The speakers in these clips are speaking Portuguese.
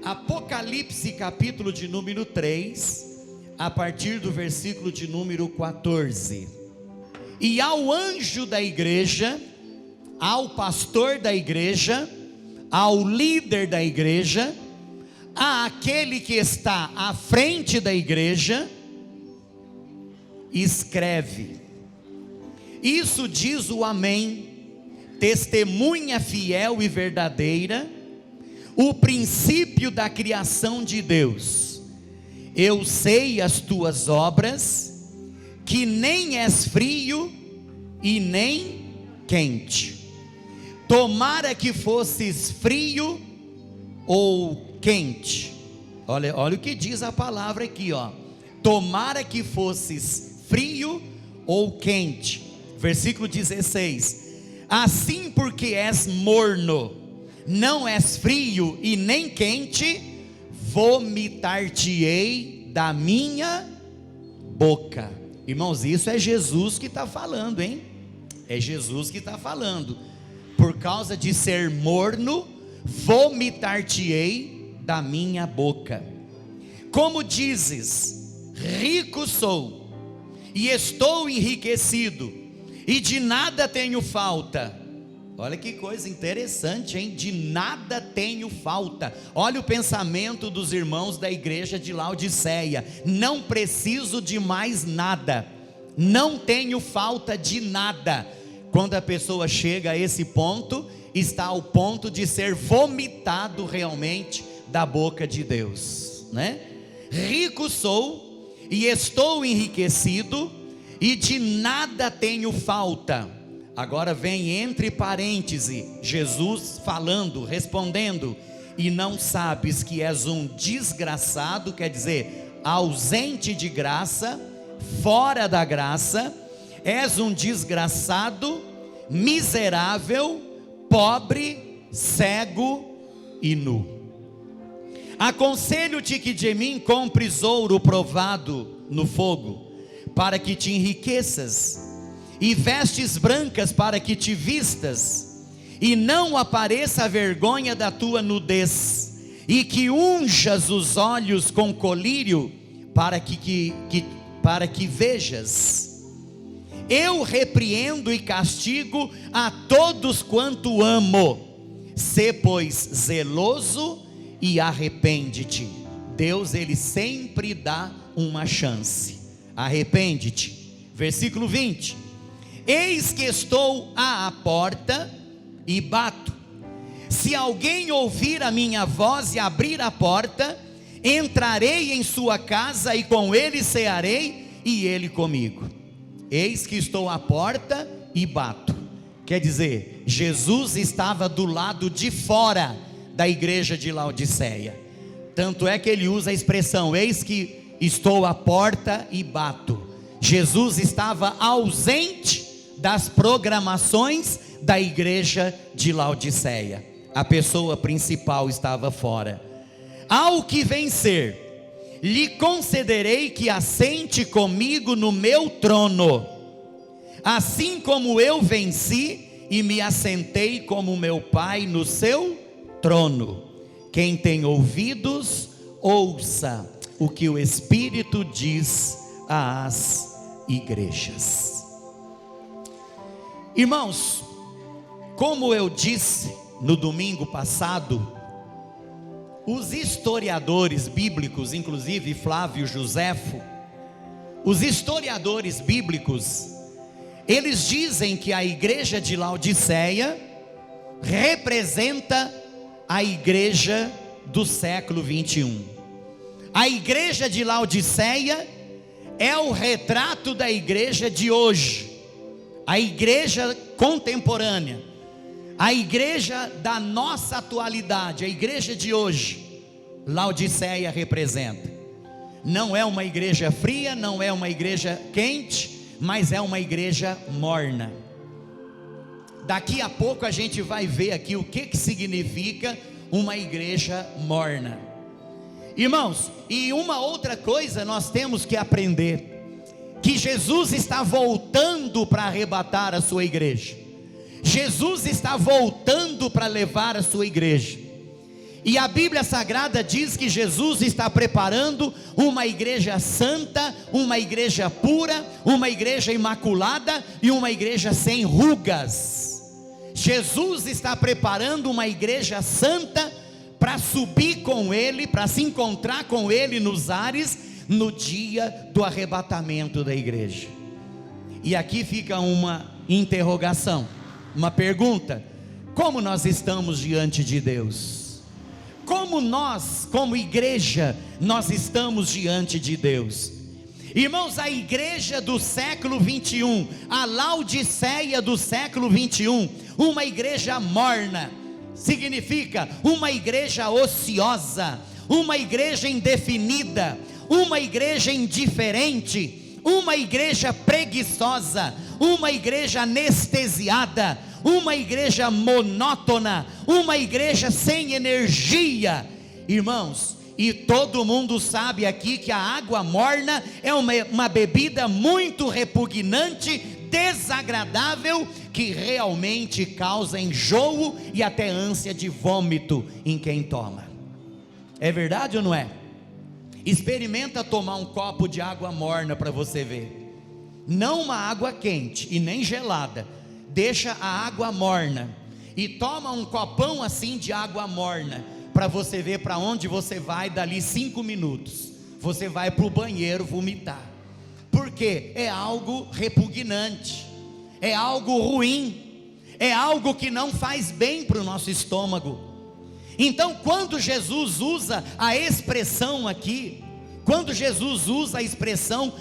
Apocalipse capítulo de número 3, a partir do versículo de número 14. E ao anjo da igreja, ao pastor da igreja, ao líder da igreja, àquele que está à frente da igreja, escreve: isso diz o Amém, testemunha fiel e verdadeira, o princípio da criação de Deus. Eu sei as tuas obras, que nem és frio e nem quente. Tomara que fosses frio ou quente. Olha o que diz a palavra aqui, ó. Tomara que fosses frio ou quente. Versículo 16. Assim, porque és morno, não és frio e nem quente, vomitar-te-ei da minha boca. Irmãos, isso é Jesus que está falando, hein? É Jesus que está falando. Por causa de ser morno, vomitar-te-ei da minha boca. Como dizes, rico sou, e estou enriquecido, e de nada tenho falta. Olha que coisa interessante, hein? De nada tenho falta. Olha o pensamento dos irmãos da igreja de Laodiceia: não preciso de mais nada, não tenho falta de nada. Quando a pessoa chega a esse ponto, está ao ponto de ser vomitado realmente da boca de Deus, né? Rico sou e estou enriquecido, e de nada tenho falta. Agora vem entre parênteses, Jesus falando, respondendo: e não sabes que és um desgraçado, quer dizer, ausente de graça, fora da graça, és um desgraçado, miserável, pobre, cego e nu. Aconselho-te que de mim compres ouro provado no fogo, para que te enriqueças, e vestes brancas para que te vistas, e não apareça a vergonha da tua nudez, e que unjas os olhos com colírio, para que vejas. Eu repreendo e castigo a todos quanto amo. Sê, pois, zeloso e arrepende-te. Deus, Ele sempre dá uma chance. Arrepende-te. Versículo 20. Eis que estou à porta e bato. Se alguém ouvir a minha voz e abrir a porta, entrarei em sua casa, e com ele cearei e ele comigo. Eis que estou à porta e bato. Quer dizer, Jesus estava do lado de fora da igreja de Laodiceia. Tanto é que ele usa a expressão: eis que estou à porta e bato. Jesus estava ausente das programações da igreja de Laodiceia. A pessoa principal estava fora. Ao que vencer, lhe concederei que assente comigo no meu trono, assim como eu venci e me assentei como meu Pai no seu trono. Quem tem ouvidos, ouça o que o Espírito diz às igrejas. Irmãos, como eu disse no domingo passado, os historiadores bíblicos, inclusive Flávio Joséfo, os historiadores bíblicos, eles dizem que a igreja de Laodiceia representa a igreja do século 21. A igreja de Laodiceia é o retrato da igreja de hoje, a igreja contemporânea, a igreja da nossa atualidade, a igreja de hoje. Laodiceia representa. Não é uma igreja fria, não é uma igreja quente, mas é uma igreja morna. Daqui a pouco a gente vai ver aqui o que significa uma igreja morna. Irmãos, e uma outra coisa nós temos que aprender: que Jesus está voltando para arrebatar a sua igreja. Jesus está voltando para levar a sua igreja. E a Bíblia Sagrada diz que Jesus está preparando uma igreja santa, uma igreja pura, uma igreja imaculada e uma igreja sem rugas. Jesus está preparando uma igreja santa para subir com Ele, para se encontrar com Ele nos ares, no dia do arrebatamento da igreja. E aqui fica uma interrogação, uma pergunta: como nós estamos diante de Deus? Como nós, como igreja, nós estamos diante de Deus? Irmãos, a igreja do século 21, a Laodiceia do século 21, uma igreja morna, significa uma igreja ociosa, uma igreja indefinida, uma igreja indiferente, uma igreja preguiçosa, uma igreja anestesiada, uma igreja monótona, uma igreja sem energia. Irmãos, e todo mundo sabe aqui que a água morna é uma bebida muito repugnante, desagradável, que realmente causa enjoo e até ânsia de vômito em quem toma. É verdade ou não é? Experimenta tomar um copo de água morna para você ver. Não uma água quente e nem gelada. Deixa a água morna e toma um copão assim de água morna, para você ver para onde você vai dali 5 minutos. Você vai para o banheiro vomitar, porque é algo repugnante, é algo ruim, é algo que não faz bem para o nosso estômago. Então, quando Jesus usa a expressão aqui, quando Jesus usa a expressão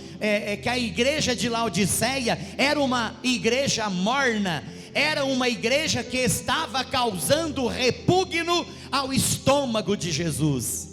que a igreja de Laodiceia era uma igreja morna, era uma igreja que estava causando repugno ao estômago de Jesus,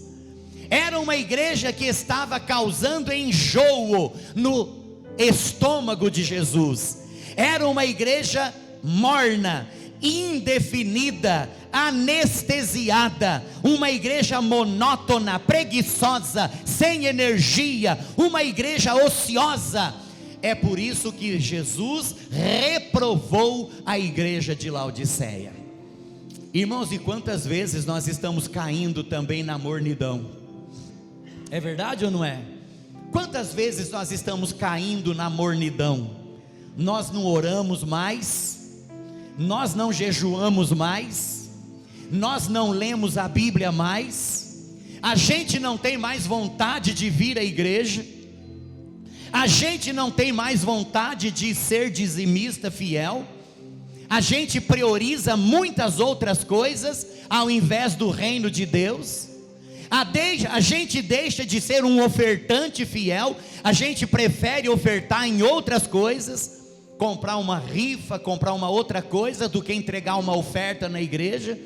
era uma igreja que estava causando enjoo no estômago de Jesus, era uma igreja morna, indefinida, anestesiada, uma igreja monótona, preguiçosa, sem energia, uma igreja ociosa. É por isso que Jesus reprovou a igreja de Laodiceia. Irmãos, e quantas vezes nós estamos caindo também na mornidão? É verdade ou não é? Quantas vezes nós estamos caindo na mornidão? Nós não oramos mais, nós não jejuamos mais, nós não lemos a Bíblia mais, a gente não tem mais vontade de vir à igreja, a gente não tem mais vontade de ser dizimista fiel, a gente prioriza muitas outras coisas ao invés do reino de Deus, a gente deixa de ser um ofertante fiel, a gente prefere ofertar em outras coisas, comprar uma rifa, comprar uma outra coisa, do que entregar uma oferta na igreja.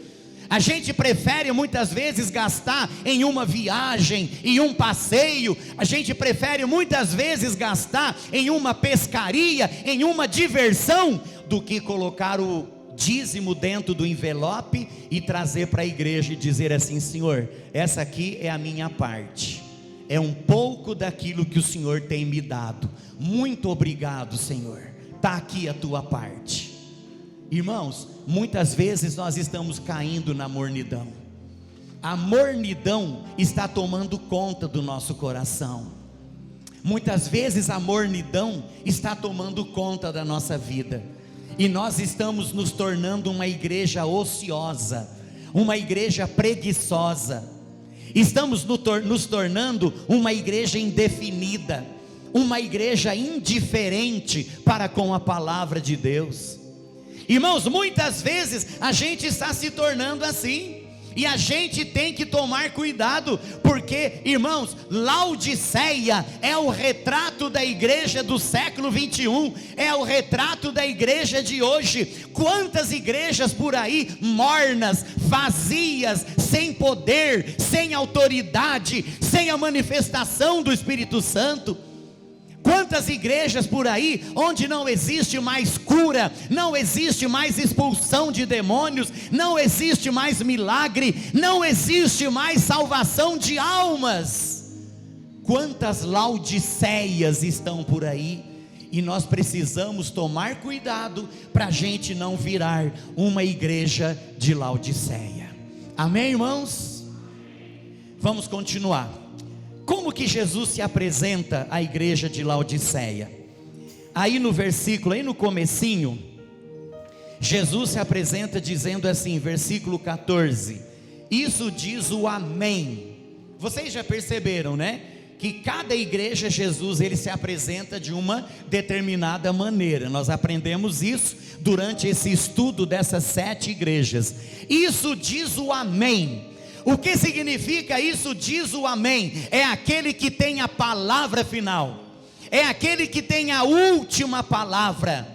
A gente prefere muitas vezes gastar em uma viagem, em um passeio, a gente prefere muitas vezes gastar em uma pescaria, em uma diversão, do que colocar o dízimo dentro do envelope e trazer para a igreja e dizer assim: Senhor, essa aqui é a minha parte, é um pouco daquilo que o Senhor tem me dado, muito obrigado, Senhor, está aqui a tua parte. Irmãos, muitas vezes nós estamos caindo na mornidão, a mornidão está tomando conta do nosso coração, muitas vezes a mornidão está tomando conta da nossa vida, e nós estamos nos tornando uma igreja ociosa, uma igreja preguiçosa, estamos nos tornando uma igreja indefinida, uma igreja indiferente para com a palavra de Deus. Irmãos, muitas vezes a gente está se tornando assim, e a gente tem que tomar cuidado, porque, irmãos, Laodiceia é o retrato da igreja do século 21, é o retrato da igreja de hoje. Quantas igrejas por aí mornas, vazias, sem poder, sem autoridade, sem a manifestação do Espírito Santo. Quantas igrejas por aí, onde não existe mais cura, não existe mais expulsão de demônios, não existe mais milagre, não existe mais salvação de almas. Quantas Laodiceias estão por aí, e nós precisamos tomar cuidado, para a gente não virar uma igreja de Laodiceia. Amém, irmãos? Vamos continuar. Como que Jesus se apresenta à igreja de Laodiceia? Aí no versículo, aí no comecinho, Jesus se apresenta dizendo assim, versículo 14: isso diz o amém. Vocês já perceberam, né? Que cada igreja, Jesus, ele se apresenta de uma determinada maneira. Nós aprendemos isso durante esse estudo dessas 7 igrejas. Isso diz o amém. O que significa isso diz o amém? É aquele que tem a palavra final, é aquele que tem a última palavra,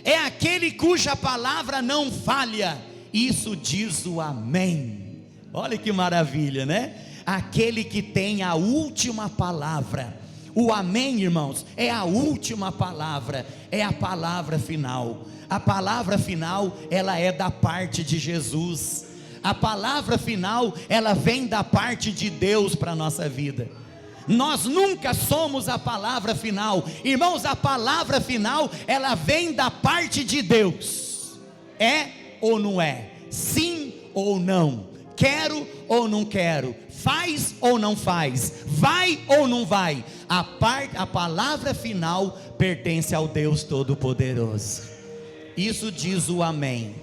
é aquele cuja palavra não falha. Isso diz o amém. Olha que maravilha, né? Aquele que tem a última palavra. O amém, irmãos, é a última palavra, é a palavra final. A palavra final, ela é da parte de Jesus. A palavra final, ela vem da parte de Deus para a nossa vida. Nós nunca somos a palavra final. Irmãos, a palavra final, ela vem da parte de Deus. É ou não é? Sim ou não? Quero ou não quero? Faz ou não faz? Vai ou não vai? A palavra final pertence ao Deus Todo-Poderoso. Isso diz o amém.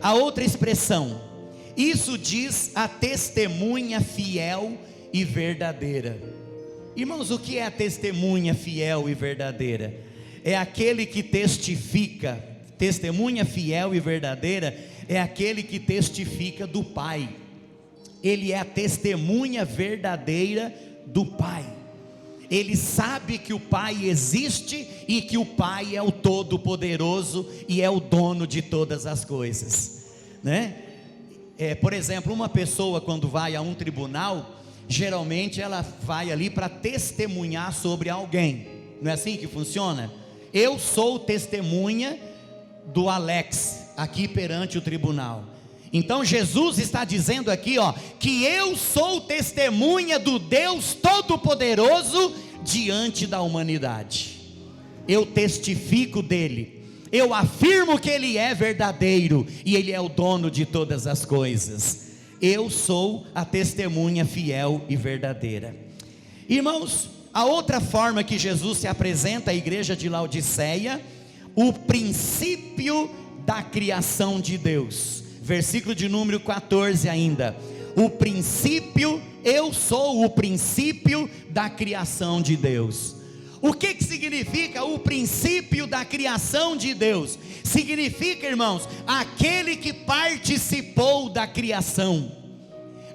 A outra expressão, isso diz a testemunha fiel e verdadeira. Irmãos, o que é a testemunha fiel e verdadeira? É aquele que testifica. Testemunha fiel e verdadeira é aquele que testifica do Pai. Ele é a testemunha verdadeira do Pai. Ele sabe que o Pai existe e que o Pai é o Todo-Poderoso e é o dono de todas as coisas, né? Por exemplo, uma pessoa quando vai a um tribunal, geralmente ela vai ali para testemunhar sobre alguém. Não é assim que funciona? Eu sou testemunha do Alex aqui perante o tribunal. Então Jesus está dizendo aqui, que eu sou testemunha do Deus Todo-Poderoso diante da humanidade. Eu testifico dele, eu afirmo que ele é verdadeiro e ele é o dono de todas as coisas. Eu sou a testemunha fiel e verdadeira. Irmãos, a outra forma que Jesus se apresenta à igreja de Laodiceia, o princípio da criação de Deus. Versículo de número 14 ainda. O princípio, eu sou o princípio da criação de Deus. O que significa o princípio da criação de Deus? Significa, irmãos, aquele que participou da criação,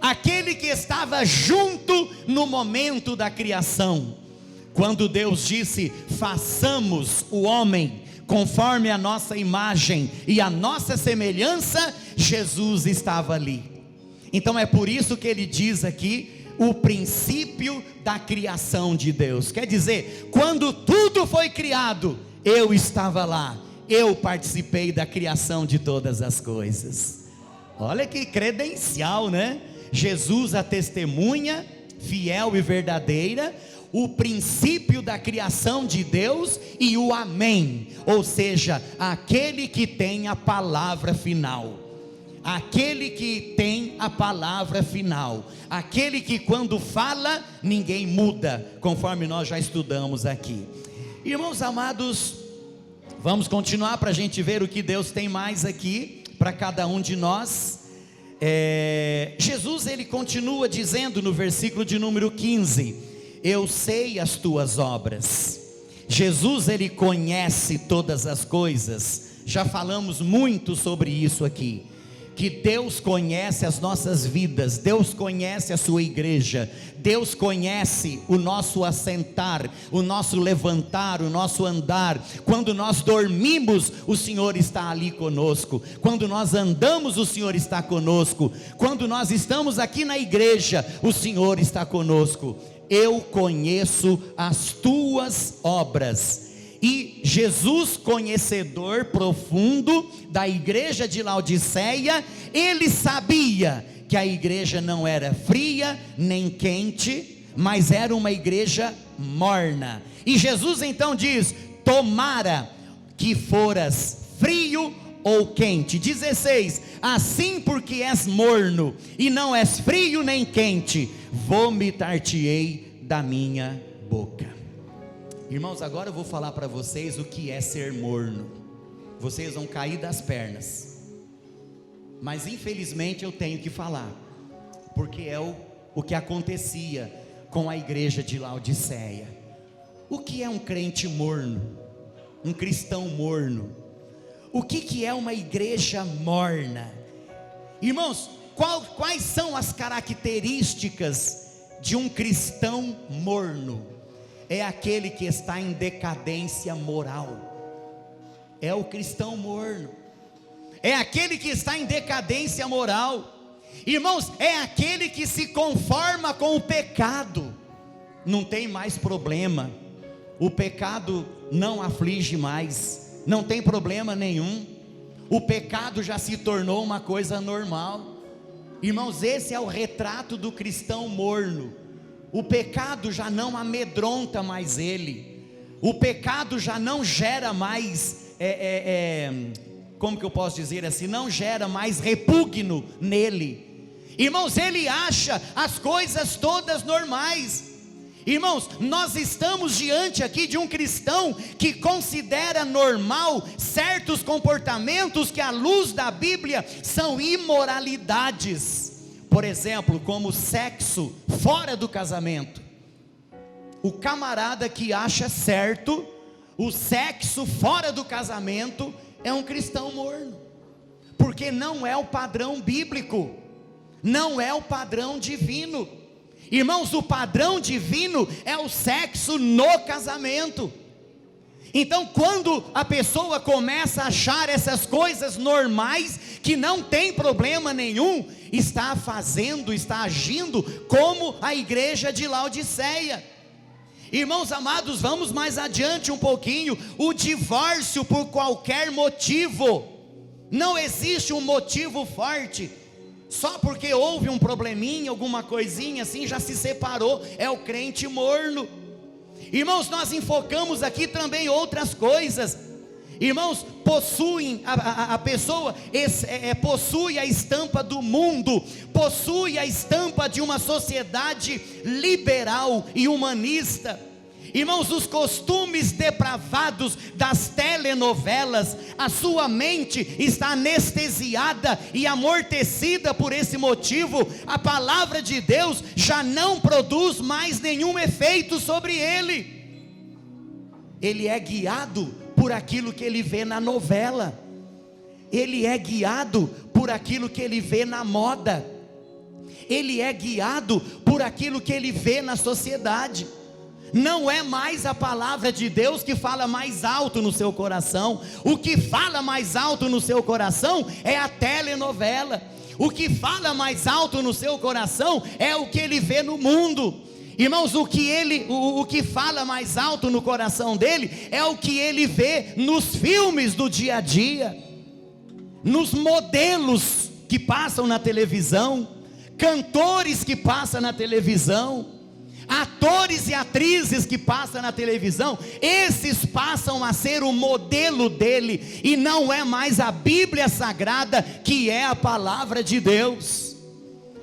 aquele que estava junto no momento da criação. Quando Deus disse, façamos o homem conforme a nossa imagem e a nossa semelhança, Jesus estava ali. Então é por isso que ele diz aqui, o princípio da criação de Deus. Quer dizer, quando tudo foi criado, eu estava lá, eu participei da criação de todas as coisas. Olha que credencial, né? Jesus, a testemunha fiel e verdadeira, o princípio da criação de Deus e o amém, ou seja, aquele que tem a palavra final, aquele que tem a palavra final, aquele que quando fala, ninguém muda, conforme nós já estudamos aqui. Irmãos amados, vamos continuar para a gente ver o que Deus tem mais aqui, para cada um de nós. Jesus ele continua dizendo no versículo de número 15, eu sei as tuas obras. Jesus ele conhece todas as coisas, já falamos muito sobre isso aqui, que Deus conhece as nossas vidas, Deus conhece a sua igreja, Deus conhece o nosso assentar, o nosso levantar, o nosso andar. Quando nós dormimos, o Senhor está ali conosco, quando nós andamos, o Senhor está conosco, quando nós estamos aqui na igreja, o Senhor está conosco. Eu conheço as tuas obras. E Jesus, conhecedor profundo da igreja de Laodiceia, ele sabia que a igreja não era fria nem quente, mas era uma igreja morna. E Jesus então diz, tomara que foras frio ou quente. 16, assim porque és morno, e não és frio nem quente, vomitar-te-ei da minha boca. Irmãos, agora eu vou falar para vocês o que é ser morno. Vocês vão cair das pernas, mas infelizmente eu tenho que falar, porque é o que acontecia com a igreja de Laodiceia. O que é um crente morno? Um cristão morno? O que é uma igreja morna? Irmãos, quais são as características de um cristão morno? É aquele que está em decadência moral. É o cristão morno. É aquele que está em decadência moral. Irmãos, é aquele que se conforma com o pecado. Não tem mais problema. O pecado não aflige mais. Não tem problema nenhum. O pecado já se tornou uma coisa normal. Irmãos, esse é o retrato do cristão morno. O pecado já não amedronta mais ele. O pecado já não gera mais, como que eu posso dizer assim? Não gera mais repugno nele. Irmãos, ele acha as coisas todas normais. Irmãos, nós estamos diante aqui de um cristão que considera normal certos comportamentos que à luz da Bíblia são imoralidades. Por exemplo, como sexo fora do casamento. O camarada que acha certo o sexo fora do casamento é um cristão morno, porque não é o padrão bíblico, não é o padrão divino. Irmãos, o padrão divino é o sexo no casamento. Então, quando a pessoa começa a achar essas coisas normais, que não tem problema nenhum, está agindo como a igreja de Laodiceia. Irmãos amados, vamos mais adiante um pouquinho. O divórcio por qualquer motivo, não existe um motivo forte, só porque houve um probleminha, alguma coisinha assim, já se separou, é o crente morno. Irmãos, nós enfocamos aqui também outras coisas. Irmãos, a pessoa possui a estampa do mundo, possui a estampa de uma sociedade liberal e humanista. Irmãos, os costumes depravados das telenovelas, a sua mente está anestesiada e amortecida por esse motivo. A palavra de Deus já não produz mais nenhum efeito sobre ele. Ele é guiado por aquilo que ele vê na novela, ele é guiado por aquilo que ele vê na moda, ele é guiado por aquilo que ele vê na sociedade. Não é mais a palavra de Deus que fala mais alto no seu coração. O que fala mais alto no seu coração é a telenovela. O que fala mais alto no seu coração é o que ele vê no mundo. Irmãos, o que fala mais alto no coração dele é o que ele vê nos filmes do dia a dia, nos modelos que passam na televisão, cantores que passam na televisão, atores e atrizes que passam na televisão. Esses passam a ser o modelo dele, e não é mais a Bíblia Sagrada, que é a palavra de Deus.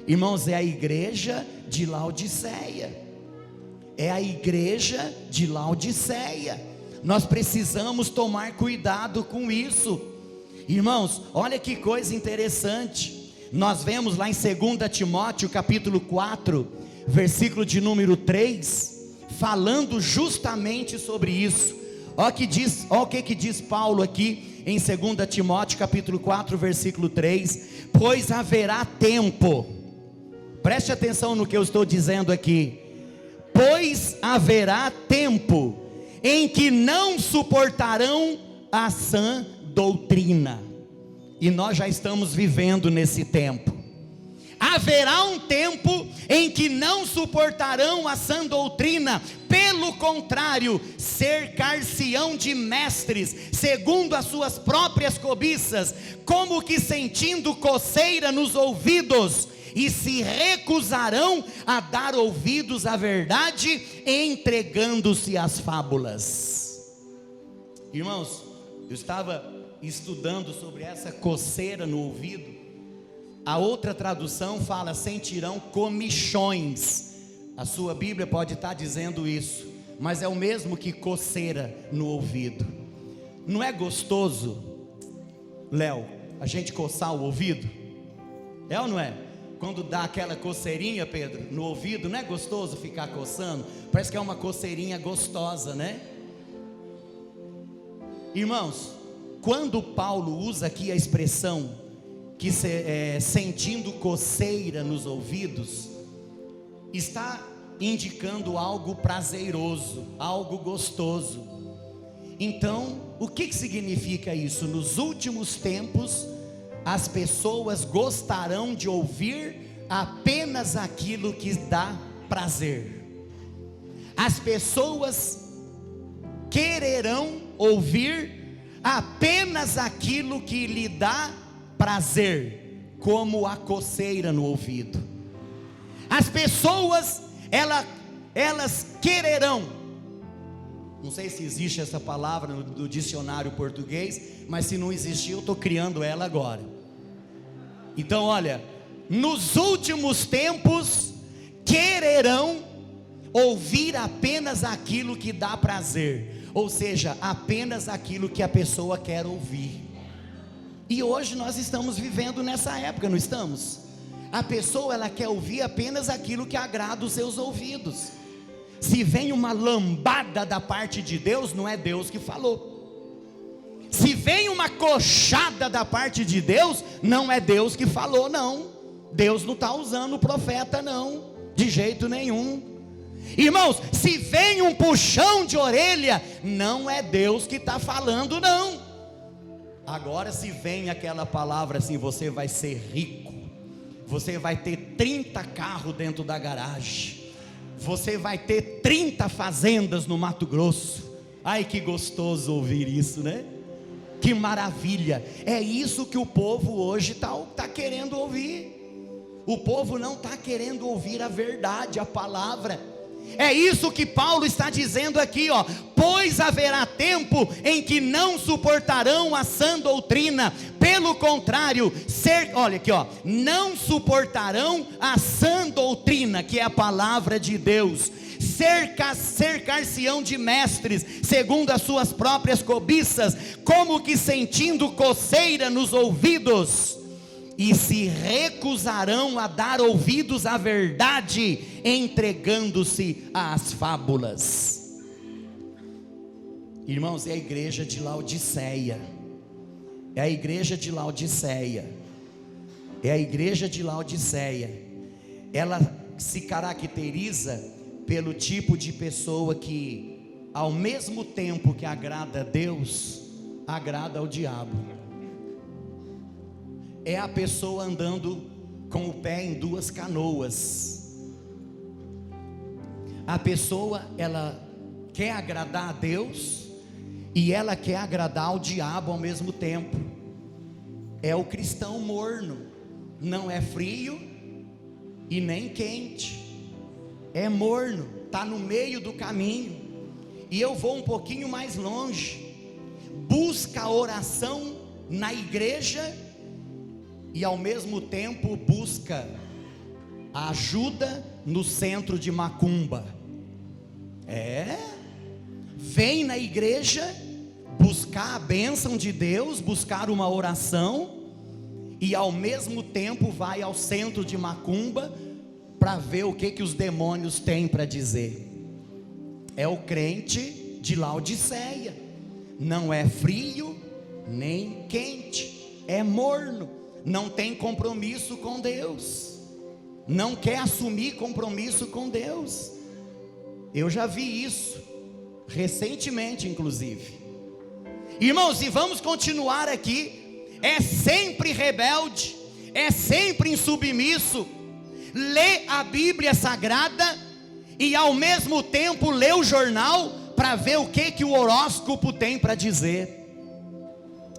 Irmãos, é a igreja de Laodiceia. É a igreja de Laodiceia. Nós precisamos tomar cuidado com isso. Irmãos, olha que coisa interessante. Nós vemos lá em 2 Timóteo capítulo 4, versículo de número 3, falando justamente sobre isso. Olha o que diz Paulo aqui em 2 Timóteo capítulo 4, versículo 3: pois haverá tempo, preste atenção no que eu estou dizendo aqui, pois haverá tempo em que não suportarão a sã doutrina. E nós já estamos vivendo nesse tempo. Haverá um tempo em que não suportarão a sã doutrina, pelo contrário, cercar-se-ão de mestres, segundo as suas próprias cobiças, como que sentindo coceira nos ouvidos, e se recusarão a dar ouvidos à verdade, entregando-se às fábulas. Irmãos, eu estava estudando sobre essa coceira no ouvido, a outra tradução fala: sentirão comichões. A sua Bíblia pode estar dizendo isso, mas é o mesmo que coceira no ouvido. Não é gostoso, Léo, a gente coçar o ouvido? É ou não é? Quando dá aquela coceirinha, Pedro, no ouvido, não é gostoso ficar coçando? Parece que é uma coceirinha gostosa, né? Irmãos, quando Paulo usa aqui a expressão que sentindo coceira nos ouvidos, está indicando algo prazeroso, algo gostoso. Então, o que significa isso? Nos últimos tempos, as pessoas gostarão de ouvir apenas aquilo que dá prazer. As pessoas quererão ouvir apenas aquilo que lhe dá prazer, como a coceira no ouvido. As pessoas, elas quererão, não sei se existe essa palavra no dicionário português, mas se não existir, eu estou criando ela agora. Então olha, nos últimos tempos, quererão ouvir apenas aquilo que dá prazer, ou seja, apenas aquilo que a pessoa quer ouvir. E hoje nós estamos vivendo nessa época, não estamos? A pessoa, ela quer ouvir apenas aquilo que agrada os seus ouvidos. Se vem uma lambada da parte de Deus, não é Deus que falou. Se vem uma coxada da parte de Deus, não é Deus que falou, não. Deus não está usando o profeta, não, de jeito nenhum. Irmãos, se vem um puxão de orelha, não é Deus que está falando, não. Agora, se vem aquela palavra assim: você vai ser rico, você vai ter 30 carros dentro da garagem, você vai ter 30 fazendas no Mato Grosso. Ai, que gostoso ouvir isso, né? Que maravilha. É isso que o povo hoje está querendo ouvir. O povo não está querendo ouvir a verdade, a palavra. É isso que Paulo está dizendo aqui, ó. Pois haverá tempo em que não suportarão a sã doutrina, pelo contrário, olha aqui, ó, não suportarão a sã doutrina, que é a palavra de Deus. Cercar-se-ão de mestres, segundo as suas próprias cobiças, como que sentindo coceira nos ouvidos, e se recusarão a dar ouvidos à verdade, entregando-se às fábulas. Irmãos, é a igreja de Laodiceia. É a igreja de Laodiceia. É a igreja de Laodiceia. Ela se caracteriza pelo tipo de pessoa que, ao mesmo tempo que agrada a Deus, agrada ao diabo. É a pessoa andando com o pé em duas canoas. A pessoa, ela quer agradar a Deus e ela quer agradar ao diabo ao mesmo tempo. É o cristão morno, não é frio e nem quente, é morno, está no meio do caminho. E eu vou um pouquinho mais longe: busca a oração na igreja e ao mesmo tempo busca a ajuda no centro de macumba. Vem na igreja buscar a bênção de Deus, buscar uma oração, e ao mesmo tempo vai ao centro de macumba para ver o que os demônios têm para dizer. É o crente de Laodiceia, não é frio nem quente, é morno, não tem compromisso com Deus, não quer assumir compromisso com Deus. Eu já vi isso recentemente, inclusive. Irmãos, e vamos continuar aqui. É sempre rebelde, é sempre insubmisso, lê a Bíblia Sagrada e ao mesmo tempo lê o jornal para ver o que o horóscopo tem para dizer.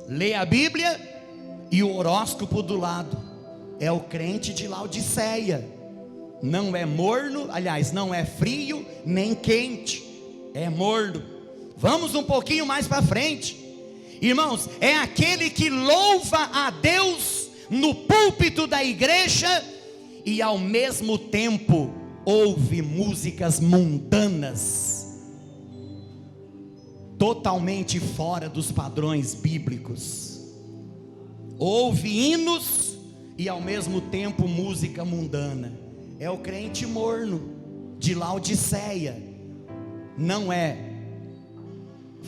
Lê a Bíblia e o horóscopo do lado. É o crente de Laodiceia. Não é morno, aliás, não é frio nem quente, é morno. Vamos um pouquinho mais para frente. Irmãos, é aquele que louva a Deus no púlpito da igreja e ao mesmo tempo ouve músicas mundanas, totalmente fora dos padrões bíblicos. Ouve hinos e ao mesmo tempo música mundana. É o crente morno de Laodiceia. Não é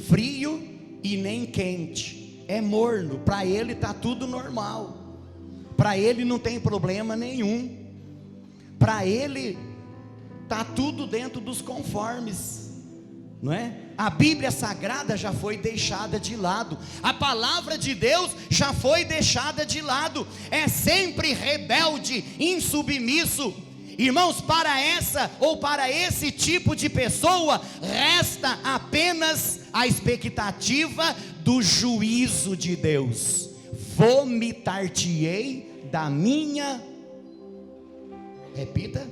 frio e nem quente, é morno. Para ele está tudo normal, para ele não tem problema nenhum, para ele está tudo dentro dos conformes, não é? A Bíblia Sagrada já foi deixada de lado, a palavra de Deus já foi deixada de lado, é sempre rebelde, insubmisso. Irmãos, para essa ou para esse tipo de pessoa, resta apenas a expectativa do juízo de Deus. Vomitar-te-ei da minha, repita,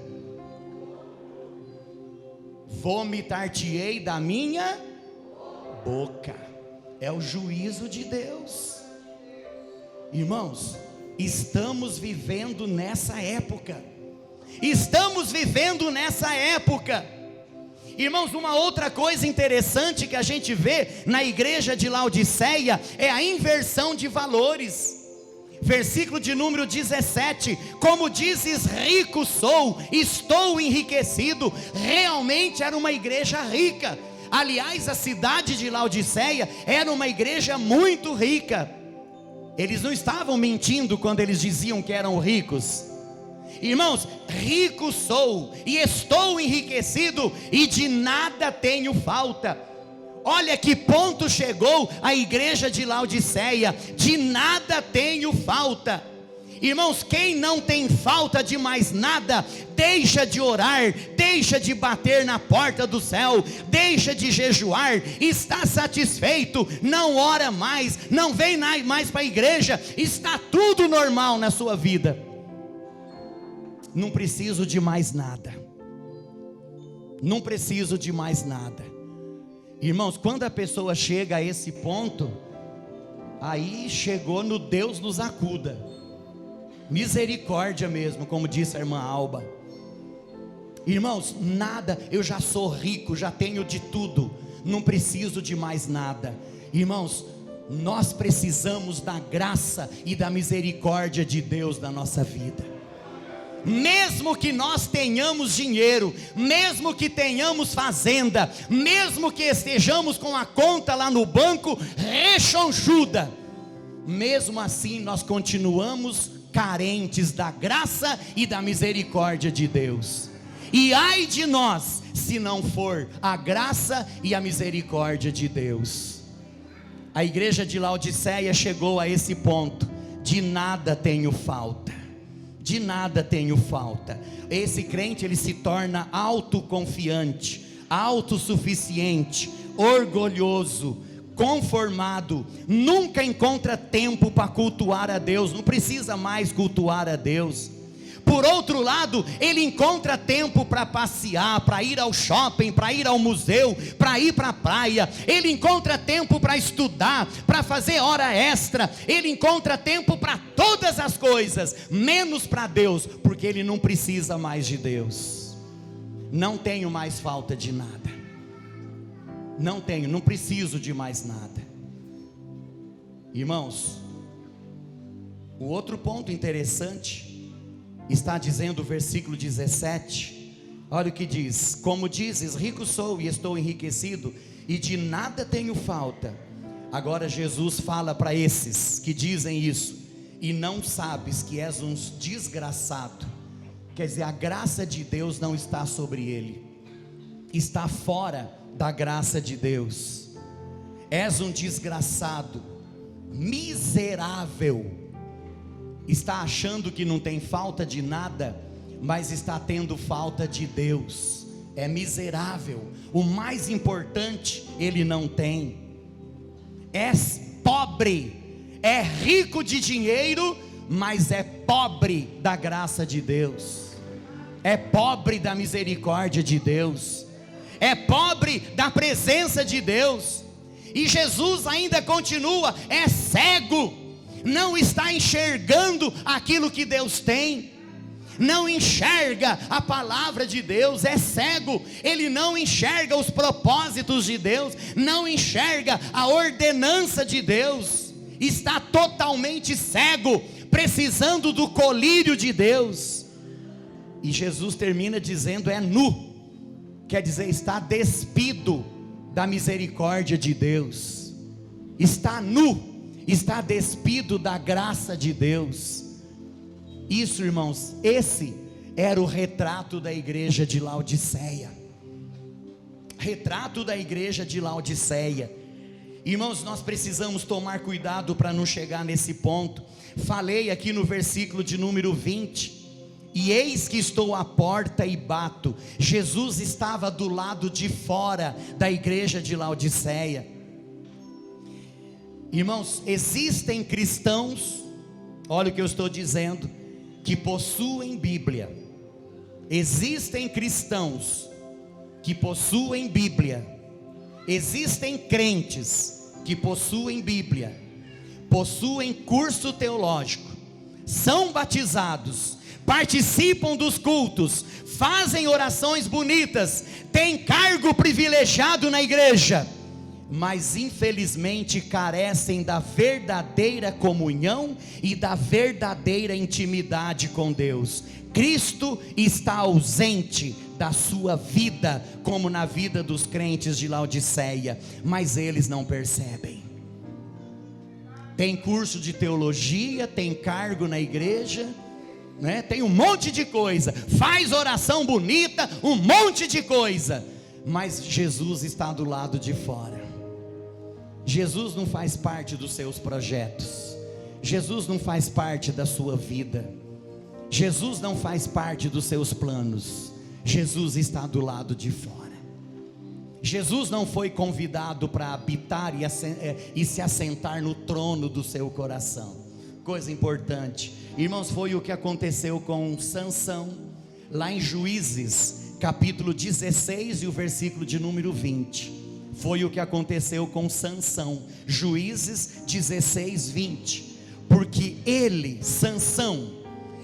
vomitar-te-ei da minha boca. É o juízo de Deus. Irmãos, estamos vivendo nessa época. Estamos vivendo nessa época. Irmãos, uma outra coisa interessante que a gente vê na igreja de Laodiceia é a inversão de valores. Versículo de número 17: como dizes, rico sou, estou enriquecido. Realmente era uma igreja rica. Aliás, a cidade de Laodiceia era uma igreja muito rica. Eles não estavam mentindo quando eles diziam que eram ricos. Irmãos, rico sou e estou enriquecido e de nada tenho falta. Olha que ponto chegou a igreja de Laodiceia: de nada tenho falta. Irmãos, quem não tem falta de mais nada, deixa de orar, deixa de bater na porta do céu, deixa de jejuar, está satisfeito, não ora mais, não vem mais para a igreja, está tudo normal na sua vida. Não preciso de mais nada. Não preciso de mais nada. Irmãos, quando a pessoa chega a esse ponto, aí chegou no Deus nos acuda. Misericórdia mesmo, como disse a irmã Alba. Irmãos, nada, eu já sou rico, já tenho de tudo, não preciso de mais nada. Irmãos, nós precisamos da graça e da misericórdia de Deus na nossa vida. Mesmo que nós tenhamos dinheiro, mesmo que tenhamos fazenda, mesmo que estejamos com a conta lá no banco rechonchuda, mesmo assim nós continuamos carentes da graça e da misericórdia de Deus. E ai de nós, se não for a graça e a misericórdia de Deus. A igreja de Laodiceia chegou a esse ponto: de nada tenho falta. De nada tenho falta. Esse crente, ele se torna autoconfiante, autossuficiente, orgulhoso, conformado, nunca encontra tempo para cultuar a Deus, não precisa mais cultuar a Deus. Por outro lado, ele encontra tempo para passear, para ir ao shopping, para ir ao museu, para ir para a praia. Ele encontra tempo para estudar, para fazer hora extra. Ele encontra tempo para todas as coisas, menos para Deus, porque ele não precisa mais de Deus. Não tenho mais falta de nada. Não preciso de mais nada. Irmãos, o outro ponto interessante está dizendo o versículo 17, olha o que diz: como dizes, rico sou e estou enriquecido e de nada tenho falta. Agora Jesus fala para esses que dizem isso: e não sabes que és um desgraçado. Quer dizer, a graça de Deus não está sobre ele, está fora da graça de Deus. És um desgraçado, miserável. Está achando que não tem falta de nada, mas está tendo falta de Deus. É miserável. O mais importante ele não tem. É pobre, é rico de dinheiro, mas é pobre da graça de Deus, é pobre da misericórdia de Deus, é pobre da presença de Deus. E Jesus ainda continua, é cego, não está enxergando aquilo que Deus tem, não enxerga a palavra de Deus, é cego, ele não enxerga os propósitos de Deus, não enxerga a ordenança de Deus, está totalmente cego, precisando do colírio de Deus. E Jesus termina dizendo, é nu, quer dizer, está despido da misericórdia de Deus, está nu, está despido da graça de Deus. Isso, irmãos, esse era o retrato da igreja de Laodiceia. Retrato da igreja de Laodiceia. Irmãos, nós precisamos tomar cuidado para não chegar nesse ponto. Falei aqui no versículo de número 20. E eis que estou à porta e bato. Jesus estava do lado de fora da igreja de Laodiceia. Irmãos, existem cristãos, olha o que eu estou dizendo, que possuem Bíblia. Existem cristãos que possuem Bíblia. Existem crentes que possuem Bíblia, possuem curso teológico, são batizados, participam dos cultos, fazem orações bonitas, têm cargo privilegiado na igreja, mas infelizmente carecem da verdadeira comunhão e da verdadeira intimidade com Deus. Cristo está ausente da sua vida, como na vida dos crentes de Laodiceia, mas eles não percebem. Tem curso de teologia, tem cargo na igreja, né? Tem um monte de coisa, faz oração bonita, um monte de coisa, mas Jesus está do lado de fora. Jesus não faz parte dos seus projetos, Jesus não faz parte da sua vida, Jesus não faz parte dos seus planos. Jesus está do lado de fora. Jesus não foi convidado para habitar e se assentar no trono do seu coração. Coisa importante, irmãos, foi o que aconteceu com Sansão, lá em Juízes, capítulo 16 e o versículo de número 20. Foi o que aconteceu com Sansão, Juízes 16, 20. Porque ele, Sansão,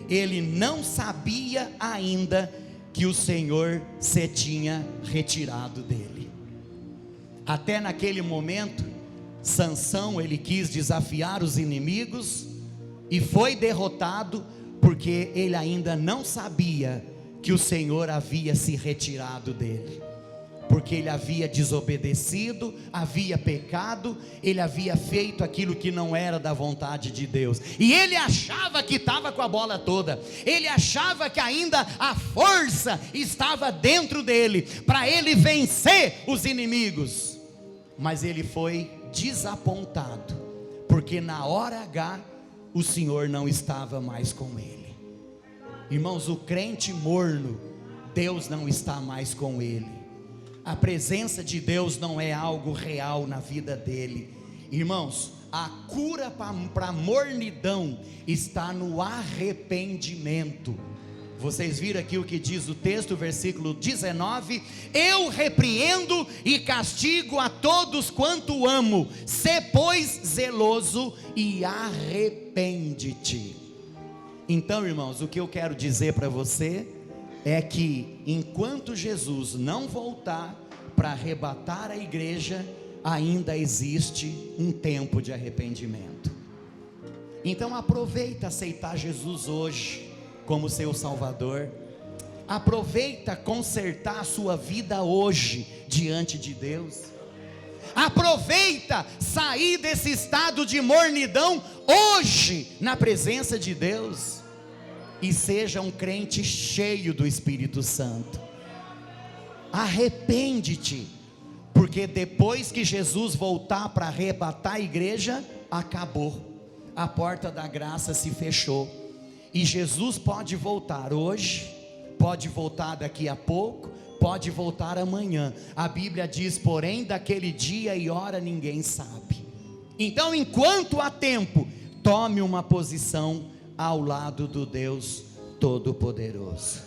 ele não sabia ainda que o Senhor se tinha retirado dele. Até naquele momento, Sansão, ele quis desafiar os inimigos e foi derrotado, porque ele ainda não sabia que o Senhor havia se retirado dele, porque ele havia desobedecido, havia pecado, ele havia feito aquilo que não era da vontade de Deus, e ele achava que estava com a bola toda, ele achava que ainda a força estava dentro dele, para ele vencer os inimigos, mas ele foi desapontado, porque na hora H, o Senhor não estava mais com ele. Irmãos, o crente morno, Deus não está mais com ele. A presença de Deus não é algo real na vida dele. Irmãos, a cura para a mornidão está no arrependimento. Vocês viram aqui o que diz o texto, versículo 19: eu repreendo e castigo a todos quanto amo, sê pois zeloso e arrepende-te. Então, irmãos, o que eu quero dizer para você é que enquanto Jesus não voltar para arrebatar a igreja, ainda existe um tempo de arrependimento. Então aproveita aceitar Jesus hoje como seu Salvador. Aproveita consertar a sua vida hoje diante de Deus. Aproveita sair desse estado de mornidão hoje na presença de Deus. E seja um crente cheio do Espírito Santo. Arrepende-te, porque depois que Jesus voltar para arrebatar a igreja, acabou, a porta da graça se fechou, e Jesus pode voltar hoje, pode voltar daqui a pouco, pode voltar amanhã. A Bíblia diz, porém daquele dia e hora ninguém sabe. Então, enquanto há tempo, tome uma posição ao lado do Deus Todo-Poderoso.